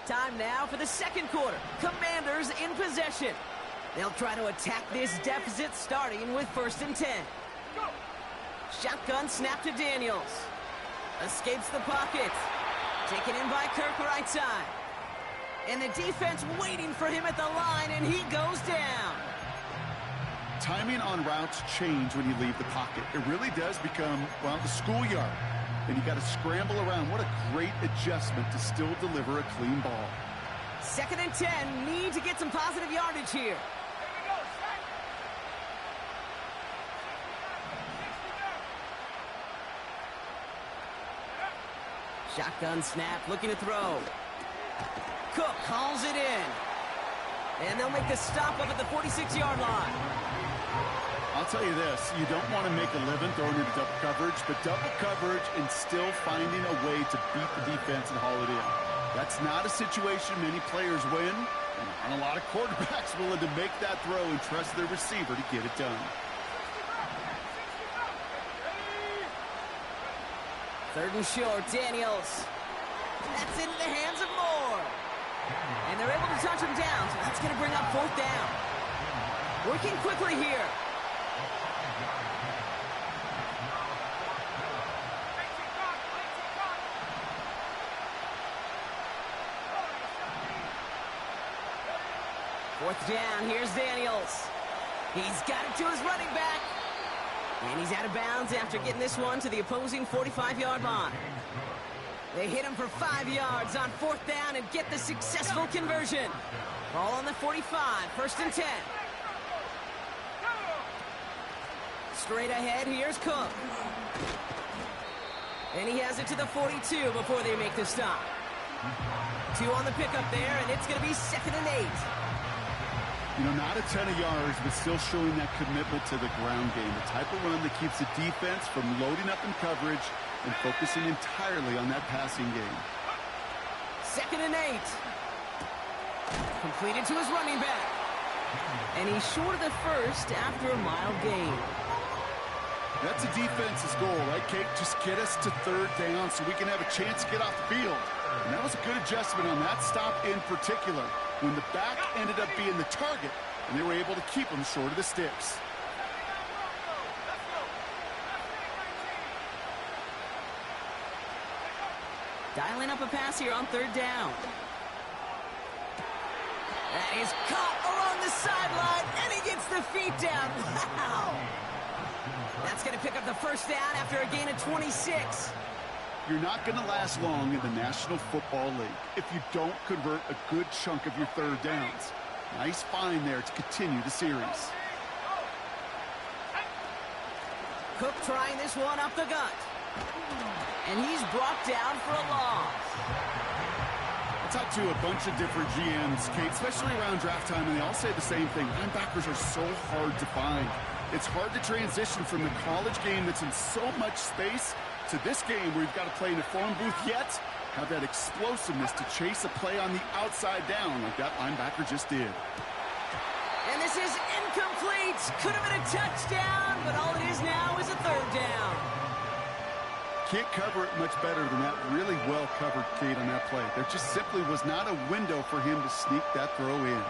Time now for the second quarter. Commanders in possession. They'll try to attack this deficit starting with 1st and 10. Shotgun snap to Daniels. Escapes the pocket. Taken in by Kirk right side. And the defense waiting for him at the line, and he goes down. Timing on routes change when you leave the pocket. It really does become, well, the schoolyard. And you got to scramble around. What a great adjustment to still deliver a clean ball. 2nd and 10. Need to get some positive yardage here. Shotgun snap, looking to throw. Cook calls it in. And they'll make the stop up at the 46-yard line. I'll tell you this, you don't want to make a living throwing into double coverage, but double coverage and still finding a way to beat the defense and haul it in. That's not a situation many players win, and not a lot of quarterbacks willing to make that throw and trust their receiver to get it done. 3rd and short, Daniels. That's into the hands of Moore. And they're able to touch him down, so that's going to bring up 4th down. Working quickly here. Fourth down, here's Daniels. He's got it to his running back. And he's out of bounds after getting this one to the opposing 45-yard line. They hit him for 5 yards on 4th down and get the successful conversion. Ball on the 45, 1st and 10. Straight ahead, here's Cook. And he has it to the 42 before they make the stop. 2 on the pickup there, and it's going to be 2nd and 8. You know, not a ton of yards, but still showing that commitment to the ground game. The type of run that keeps the defense from loading up in coverage and focusing entirely on that passing game. 2nd and 8. Completed to his running back. And he's short of the first after a mild gain. That's a defense's goal, right, Kate? Just get us to 3rd down so we can have a chance to get off the field. And that was a good adjustment on that stop in particular, when the back ended up being the target, and they were able to keep him short of the sticks. Dialing up a pass here on 3rd down. That is caught along the sideline, and he gets the feet down. Wow! That's going to pick up the 1st down after a gain of 26. You're not going to last long in the National Football League if you don't convert a good chunk of your 3rd downs. Nice find there to continue the series. Cook trying this one up the gut. And he's brought down for a loss. I talked to a bunch of different GMs, Kate, especially around draft time, and they all say the same thing. Linebackers are so hard to find. It's hard to transition from the college game that's in so much space to this game where you've got to play in a phone booth, yet have that explosiveness to chase a play on the outside down like that linebacker just did. And this is incomplete. Could have been a touchdown, but all it is now is a 3rd down. Can't cover it much better than that really well covered, Kate, on that play. There just simply was not a window for him to sneak that throw in.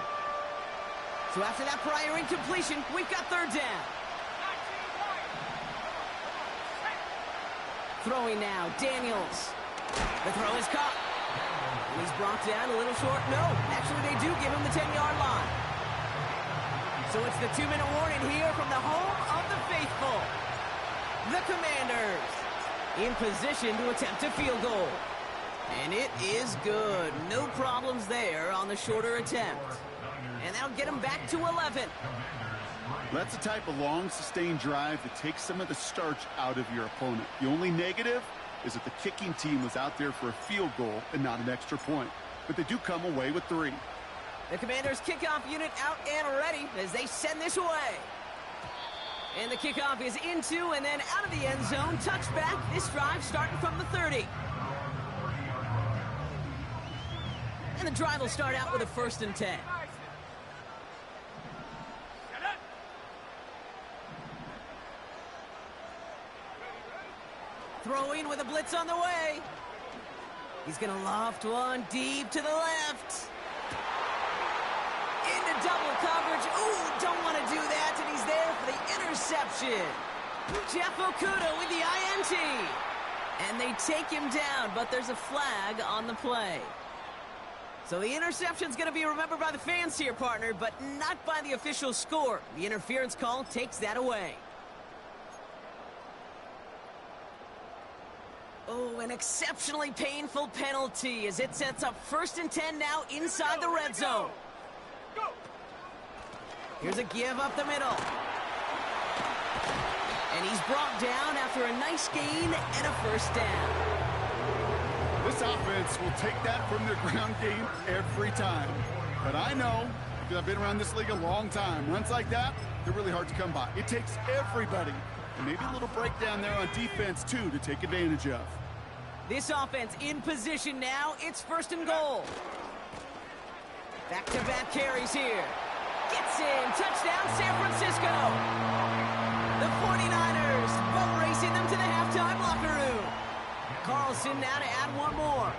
So after that prior incompletion, we've got 3rd down. Throwing now, Daniels. The throw is caught. And he's brought down a little short. No, actually they do give him the 10-yard line. So it's the 2-minute warning here from the home of the faithful. The Commanders in position to attempt a field goal. And it is good. No problems there on the shorter attempt. And that'll get him back to 11. That's the type of long, sustained drive that takes some of the starch out of your opponent. The only negative is that the kicking team was out there for a field goal and not an extra point. But they do come away with 3. The Commanders' kickoff unit out and ready as they send this away. And the kickoff is into and then out of the end zone. Touchback. This drive starting from the 30. And the drive will start out with a 1st and 10. Throwing with a blitz on the way. He's going to loft one deep to the left. Into double coverage. Ooh, don't want to do that, and he's there for the interception. Jeff Okudah with the INT. And they take him down, but there's a flag on the play. So the interception's going to be remembered by the fans here, partner, but not by the official score. The interference call takes that away. Oh, an exceptionally painful penalty as it sets up 1st and 10 now inside the red zone. Here's a give up the middle. And he's brought down after a nice gain and a 1st down. This offense will take that from their ground game every time. But I know, because I've been around this league a long time, runs like that, they're really hard to come by. It takes everybody. And maybe a little breakdown there on defense, too, to take advantage of. This offense in position now. It's 1st and goal. Back-to-back carries here. Gets in. Touchdown, San Francisco. The 49ers boat racing them to the halftime locker room. Carlson now to add one more.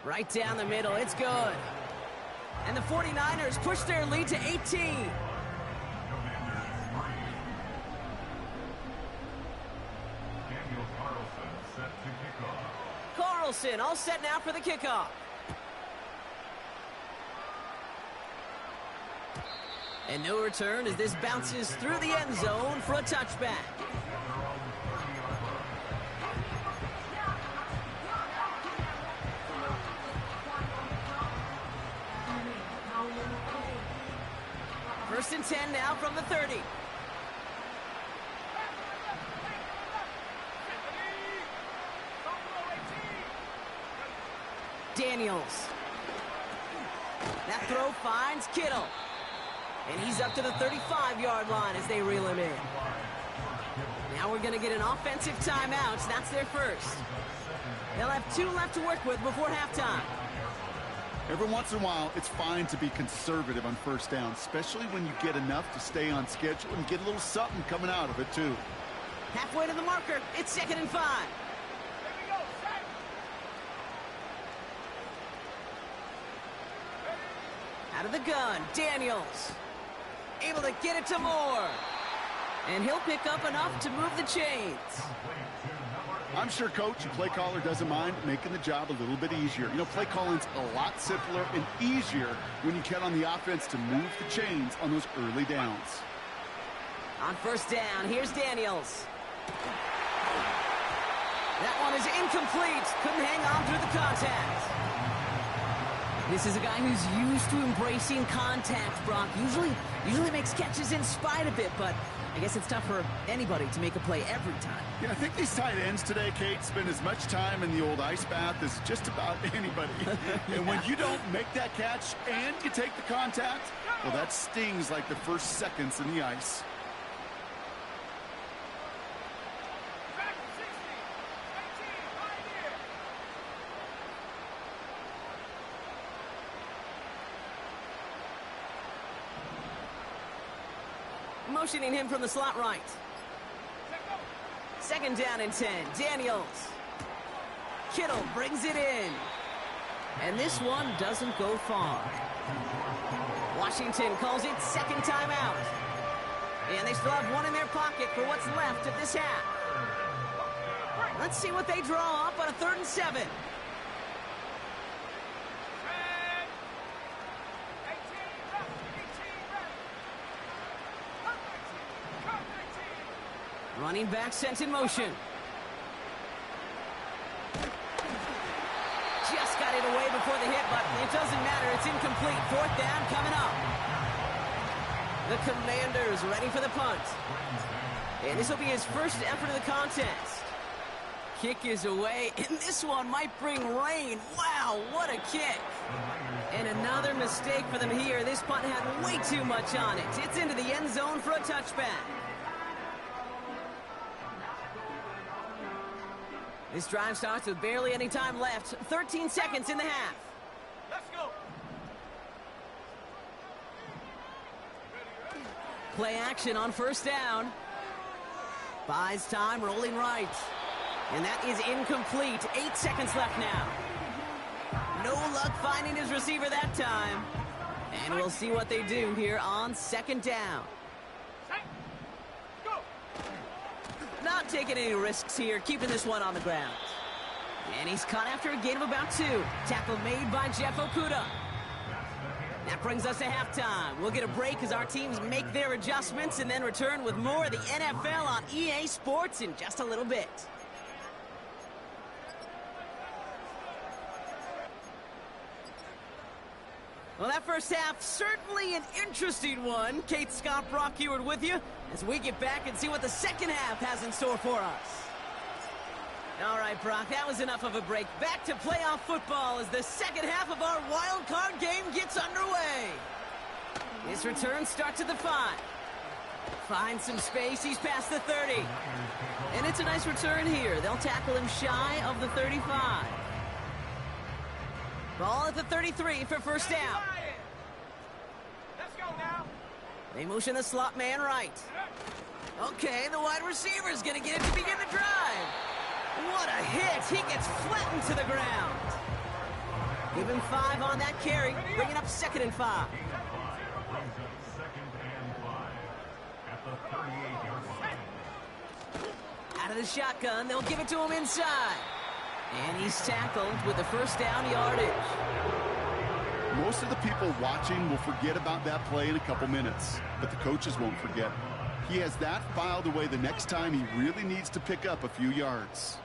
Right down the middle. It's good. And the 49ers push their lead to 18. Carlson all set now for the kickoff. And no return as this bounces through the end zone for a touchback. First and 10 now from the 30. Daniels. That throw finds Kittle. And he's up to the 35-yard line as they reel him in. Now we're going to get an offensive timeout. That's their first. They'll have 2 left to work with before halftime. Every once in a while, it's fine to be conservative on 1st down, especially when you get enough to stay on schedule and get a little something coming out of it, too. Halfway to the marker. It's 2nd and 5. Out of the gun, Daniels. Able to get it to Moore. And he'll pick up enough to move the chains. I'm sure Coach and play caller doesn't mind making the job a little bit easier. You know, play calling's a lot simpler and easier when you get on the offense to move the chains on those early downs. On 1st down, here's Daniels. That one is incomplete. Couldn't hang on through the contact. This is a guy who's used to embracing contact, Brock. Usually makes catches in spite of it, but I guess it's tough for anybody to make a play every time. Yeah, I think these tight ends today, Kate, spend as much time in the old ice bath as just about anybody. And when you don't make that catch and you take the contact, well, that stings like the first seconds in the ice. Motioning him from the slot right. 2nd down and 10. Daniels. Kittle brings it in. And this one doesn't go far. Washington calls it 2nd timeout. And they still have one in their pocket for what's left of this half. Let's see what they draw up on a 3rd and 7. Running back sent in motion. Just got it away before the hit, but it doesn't matter. It's incomplete. 4th down coming up. The Commanders ready for the punt. And this will be his first effort of the contest. Kick is away, and this one might bring rain. Wow, what a kick. And another mistake for them here. This punt had way too much on it. It's into the end zone for a touchback. This drive starts with barely any time left. 13 seconds in the half. Let's go. Play action on 1st down. Buys time, rolling right. And that is incomplete. 8 seconds left now. No luck finding his receiver that time. And we'll see what they do here on second down. Not taking any risks here, keeping this one on the ground. And he's caught after a gain of about 2. Tackle made by Jeff Okudah. That brings us to halftime. We'll get a break as our teams make their adjustments and then return with more of the NFL on EA Sports in just a little bit. Well, that first half, certainly an interesting one. Kate Scott, Brock Huard with you as we get back and see what the second half has in store for us. All right, Brock, that was enough of a break. Back to playoff football as the second half of our wild card game gets underway. His return starts at the 5. Finds some space, he's past the 30. And it's a nice return here. They'll tackle him shy of the 35. Ball at the 33 for first down. Let's go now. They motion the slot man right. Okay, the wide receiver's gonna get it to begin the drive. What a hit! He gets flattened to the ground. Give him 5 on that carry, bringing up 2nd and 5. Out of the shotgun, they'll give it to him inside. And he's tackled with the first down yardage. Most of the people watching will forget about that play in a couple minutes, but the coaches won't forget. He has that filed away the next time he really needs to pick up a few yards.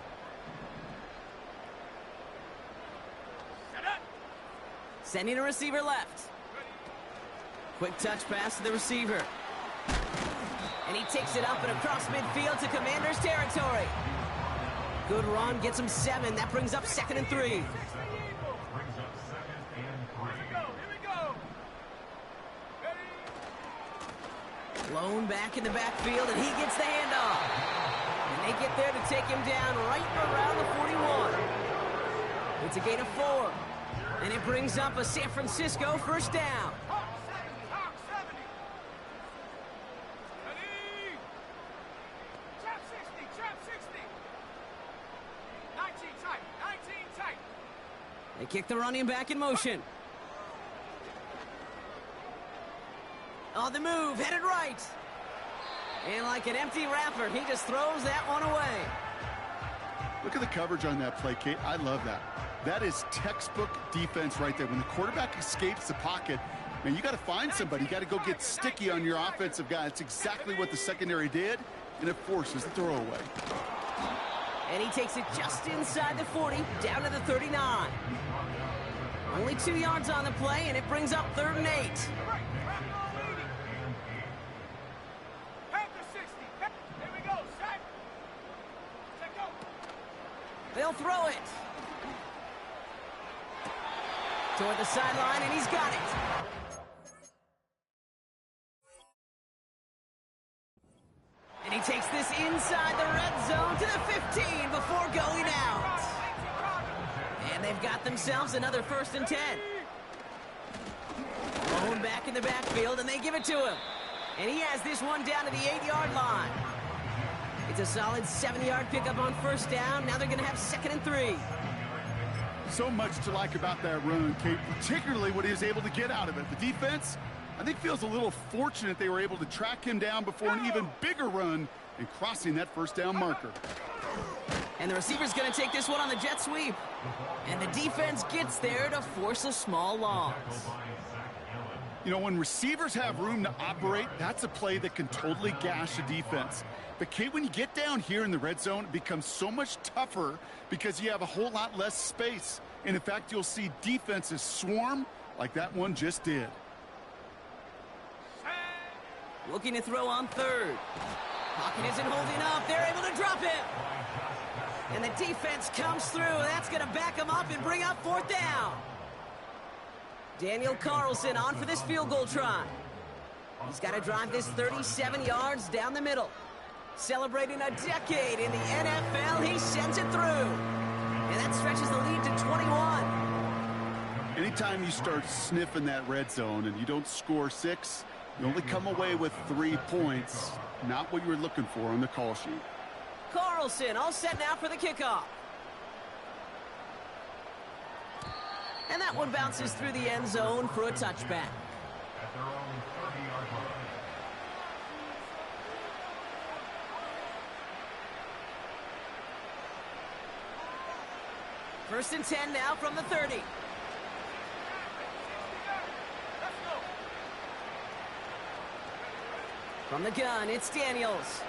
Sending a receiver left. Quick touch pass to the receiver. And he takes it up and across midfield to Commanders territory. Good run, gets him 7. That brings up 2nd and 3. Blown back in the backfield, and he gets the handoff. And they get there to take him down right around the 41. It's a gain of 4. And it brings up a San Francisco first down. They kick the running back in motion. On the move, headed right. And like an empty wrapper, he just throws that one away. Look at the coverage on that play, Kate. I love that. That is textbook defense right there. When the quarterback escapes the pocket, man, you got to find somebody. You got to go get sticky on your offensive guy. It's exactly what the secondary did, and it forces the throwaway. And he takes it just inside the 40, down to the 39. Only 2 yards on the play, and it brings up 3rd and 8. They'll throw it. Toward the sideline, and he's got it. And he takes this inside the red zone to the 15 before going out. And they've got themselves another 1st and 10. Blown back in the backfield, and they give it to him. And he has this one down to the 8-yard line. It's a solid 7-yard pickup on first down. Now they're going to have 2nd and 3. So much to like about that run, Kate, particularly what he was able to get out of it. The defense, I think, feels a little fortunate they were able to track him down before an even bigger run and crossing that first down marker. And the receiver's going to take this one on the jet sweep. And the defense gets there to force a small loss. You know, when receivers have room to operate, that's a play that can totally gash a defense. But, Kate, when you get down here in the red zone, it becomes so much tougher because you have a whole lot less space. And, in fact, you'll see defenses swarm like that one just did. Looking to throw on 3rd. Pocket isn't holding up. They're able to drop him. And the defense comes through. That's going to back him up and bring up 4th down. Daniel Carlson on for this field goal try. He's got to drive this 37 yards down the middle. Celebrating a decade in the NFL, he sends it through. And that stretches the lead to 21. Anytime you start sniffing that red zone and you don't score 6, You only come away with 3 points. Not what you were looking for on the call sheet. Carlson all set now for the kickoff. And that one bounces through the end zone for a touchback. At their own 30-yard line. First and 10 now from the 30. From the gun, it's Daniels.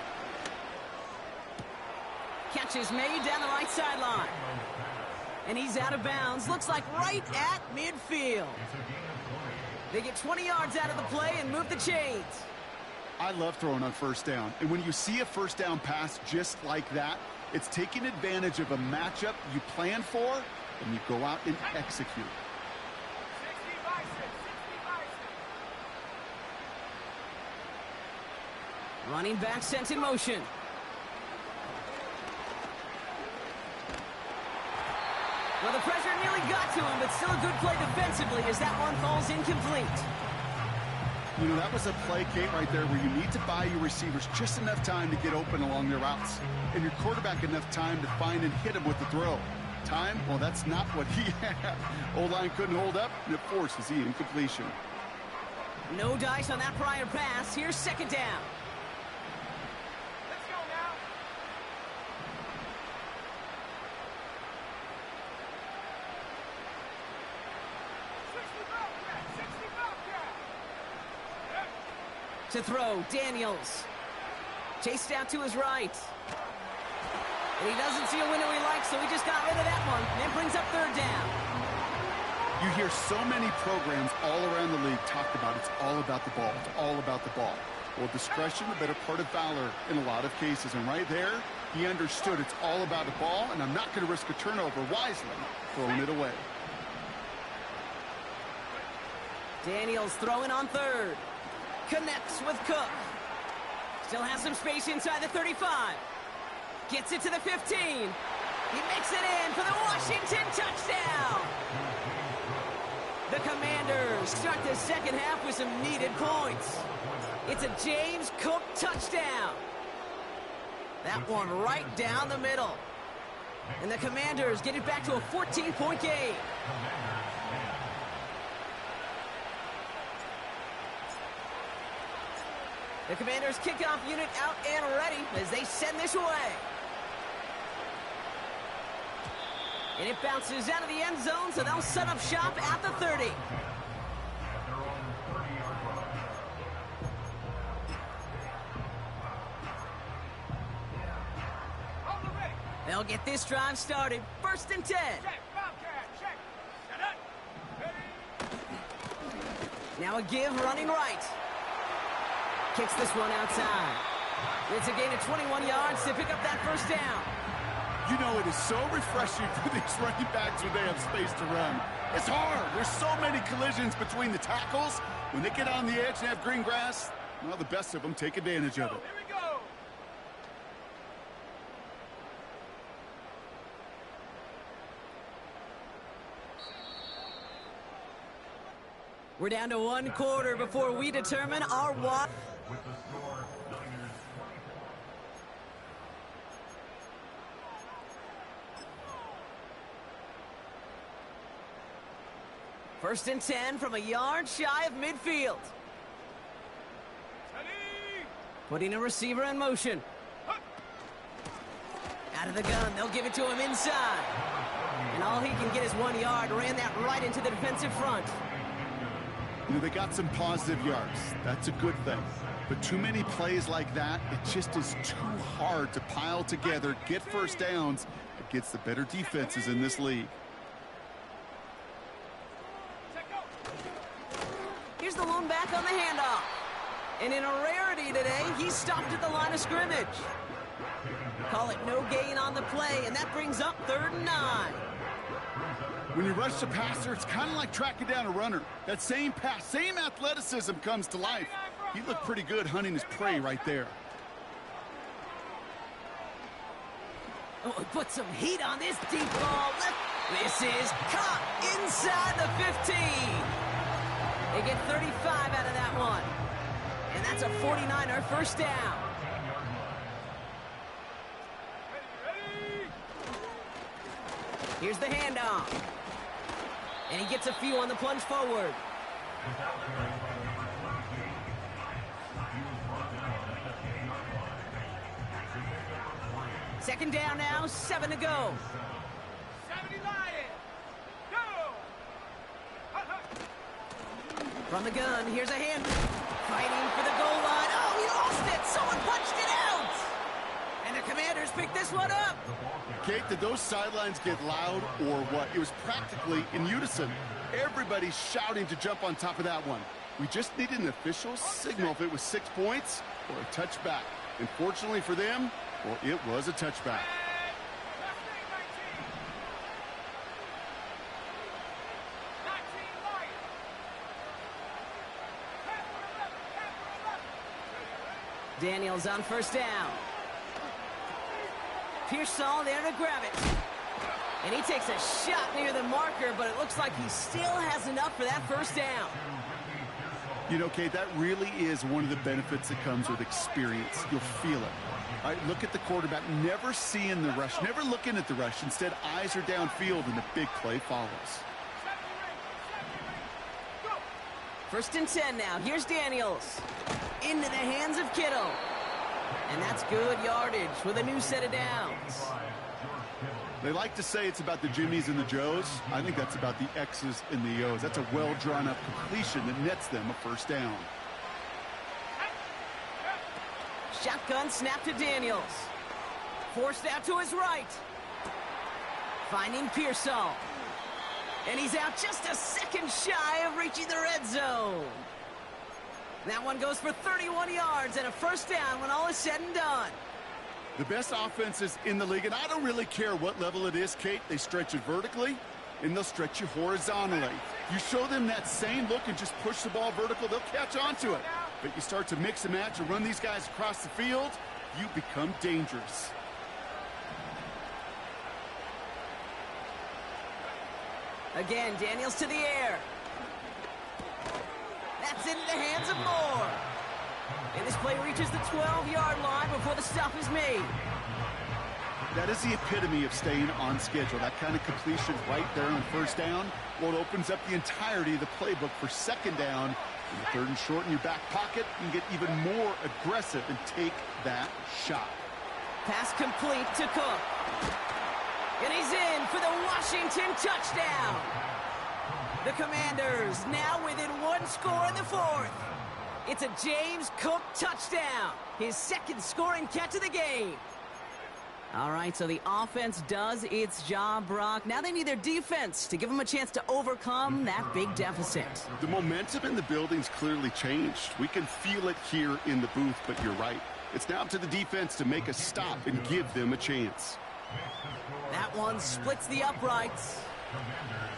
Catch is made down the right sideline. And he's out of bounds. Looks like right at midfield. They get 20 yards out of the play and move the chains. I love throwing on first down. And when you see a first down pass just like that, it's taking advantage of a matchup you plan for, and you go out and execute. Running back sent in motion. Well, the pressure nearly got to him, but still a good play defensively as that one falls incomplete. You know, that was a play, Kate, right there where you need to buy your receivers just enough time to get open along their routes, and your quarterback enough time to find and hit him with the throw. Time? Well, that's not what he had. O-line couldn't hold up, and it forces the incompletion. No dice on that prior pass. Here's second down. Let's go now. To throw, Daniels. Chased out to his right. And he doesn't see a window he likes, so he just got rid of that one. And brings up third down. You hear so many programs all around the league talk about it's all about the ball. It's all about the ball. Well, discretion, the better part of valor in a lot of cases. And right there, he understood it's all about the ball, and I'm not going to risk a turnover wisely, throwing it away. Daniels throwing on third. Connects with Cook. Still has some space inside the 35. Gets it to the 15. He makes it in for the Washington touchdown. The Commanders start the second half with some needed points. It's a James Cook touchdown. That one right down the middle. And the Commanders get it back to a 14-point game. The Commanders' kickoff unit out and ready as they send this away. And it bounces out of the end zone, so they'll set up shop at the 30. At their own 30-yard line. Hold the ready. They'll get this drive started. First and 10. Check. Bobcat. Check. Set up. Ready. Now a give running right. Kicks this one outside. It's a gain of 21 yards to pick up that first down. You know, it is so refreshing for these running backs when they have space to run. It's hard. There's so many collisions between the tackles. When they get on the edge and have green grass, well, the best of them take advantage of it. Here we go. We're down to one quarter before we determine our what. With the score, Niners 24. First and 10 from a yard shy of midfield. Ready. Putting a receiver in motion. Out of the gun, they'll give it to him inside. And all he can get is 1 yard. Ran that right into the defensive front. You know, they got some positive yards. That's a good thing. But too many plays like that, it just is too hard to pile together, get first downs against the better defenses in this league. Check go. Here's the lone back on the handoff. And in a rarity today, he's stopped at the line of scrimmage. Call it no gain on the play, and that brings up 3rd and 9. When you rush the passer, it's kind of like tracking down a runner. That same pass, same athleticism comes to life. He looked pretty good hunting his prey right there. Oh, put some heat on this deep ball. This is caught inside the 15. They get 35 out of that one. And that's a 49er first down. Ready! Here's the handoff. And he gets a few on the plunge forward. Second down now, 7 to go. 70 Lions! Go! Hut, hut. From the gun, here's a hand. Fighting for the goal line. Oh, he lost it! Someone punched it out! And the Commanders pick this one up. Kate, did those sidelines get loud or what? It was practically in unison. Everybody shouting to jump on top of that one. We just needed an official signal if it was 6 points or a touchback. And fortunately for them, well, it was a touchback. Left wing, 19 Lions! Half for 11, Daniels on first down. Pearsall there to grab it. And he takes a shot near the marker, but it looks like he still has enough for that first down. You know, Kate, that really is one of the benefits that comes with experience. You'll feel it. All right, look at the quarterback, never seeing the rush, never looking at the rush. Instead, eyes are downfield, and the big play follows. Go! First and 10 now. Here's Daniels. Into the hands of Kittle. And that's good yardage with a new set of downs. They like to say it's about the Jimmies and the Joes. I think that's about the X's and the O's. That's a well-drawn-up completion that nets them a first down. Shotgun snap to Daniels. Forced out to his right. Finding Pearsall. And he's out just a second shy of reaching the red zone. That one goes for 31 yards and a first down when all is said and done. The best offenses in the league, and I don't really care what level it is, Kate, they stretch it vertically, and they'll stretch you horizontally. You show them that same look and just push the ball vertical, they'll catch on to it. But you start to mix and match and run these guys across the field, you become dangerous. Again, Daniels to the air. That's into the hands of Moore. And this play reaches the 12-yard line before the stop is made. That is the epitome of staying on schedule. That kind of completion right there on first down. Well, it opens up the entirety of the playbook for second down. In the third and short in your back pocket, you can get even more aggressive and take that shot. Pass complete to Cook. And he's in for the Washington touchdown. The Commanders now within one score in the fourth. It's a James Cook touchdown. His second scoring catch of the game. All right, so the offense does its job, Brock. Now they need their defense to give them a chance to overcome that big deficit. The momentum in the building's clearly changed. We can feel it here in the booth, but you're right. It's now up to the defense to make a stop and give them a chance. That one splits the uprights.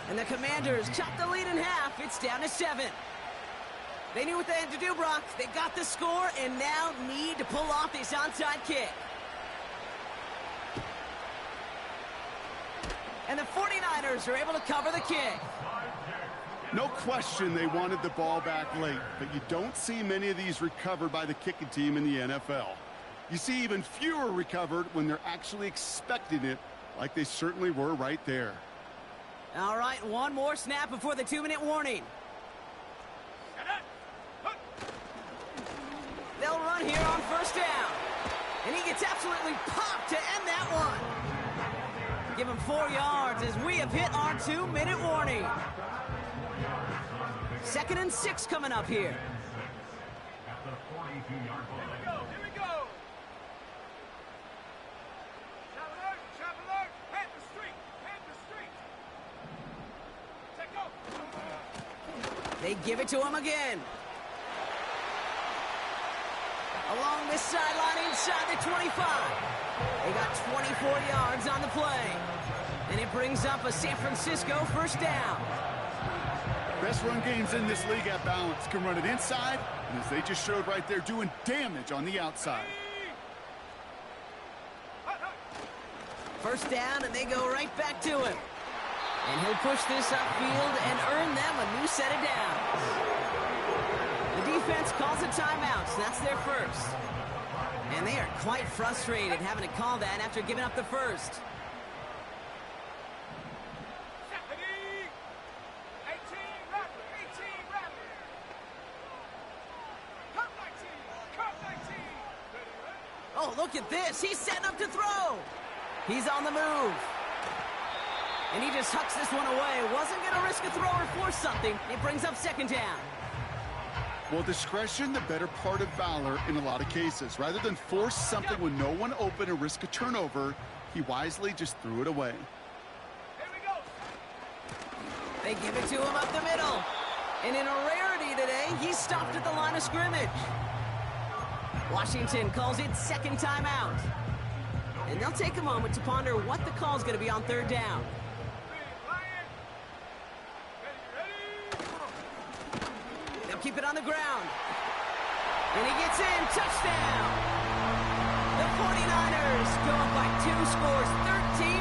And the Commanders chop the lead in half. It's down to 7. They knew what they had to do, Brock. They got the score and now need to pull off this onside kick. And the 49ers are able to cover the kick. No question they wanted the ball back late, but you don't see many of these recovered by the kicking team in the NFL. You see even fewer recovered when they're actually expecting it, like they certainly were right there. All right, one more snap before the 2-minute warning. They'll run here on first down. And he gets absolutely popped to end that one. Give him 4 yards as we have hit our 2-minute warning. 2nd and 6 coming up here. At the 42-yard line. Here we go! Chop alert! Head the street! Take go! They give it to him again. Along this sideline inside the 25. They got 24 yards on the play. And it brings up a San Francisco first down. Best run games in this league at balance. Can run it inside, and as they just showed right there, doing damage on the outside. First down, and they go right back to him. And he'll push this upfield and earn them a new set of downs. The defense calls a timeout, so that's their first. And they are quite frustrated having to call that after giving up the first. Stephanie! 18 Rattler! 18 Rattler! Cut 19! Cut 19! Ready, ready? Oh, look at this. He's setting up to throw. He's on the move. And he just hucks this one away. Wasn't going to risk a throw or force something. It brings up second down. Well, discretion, the better part of valor in a lot of cases. Rather than force something with no one open and risk a turnover, he wisely just threw it away. Here we go! They give it to him up the middle. And in a rarity today, he's stopped at the line of scrimmage. Washington calls it second timeout. And they'll take a moment to ponder what the call is going to be on third down. Lion! Ready, ready! They'll keep it on the ground. And he gets in. Touchdown! The 49ers go up by 2 scores, 13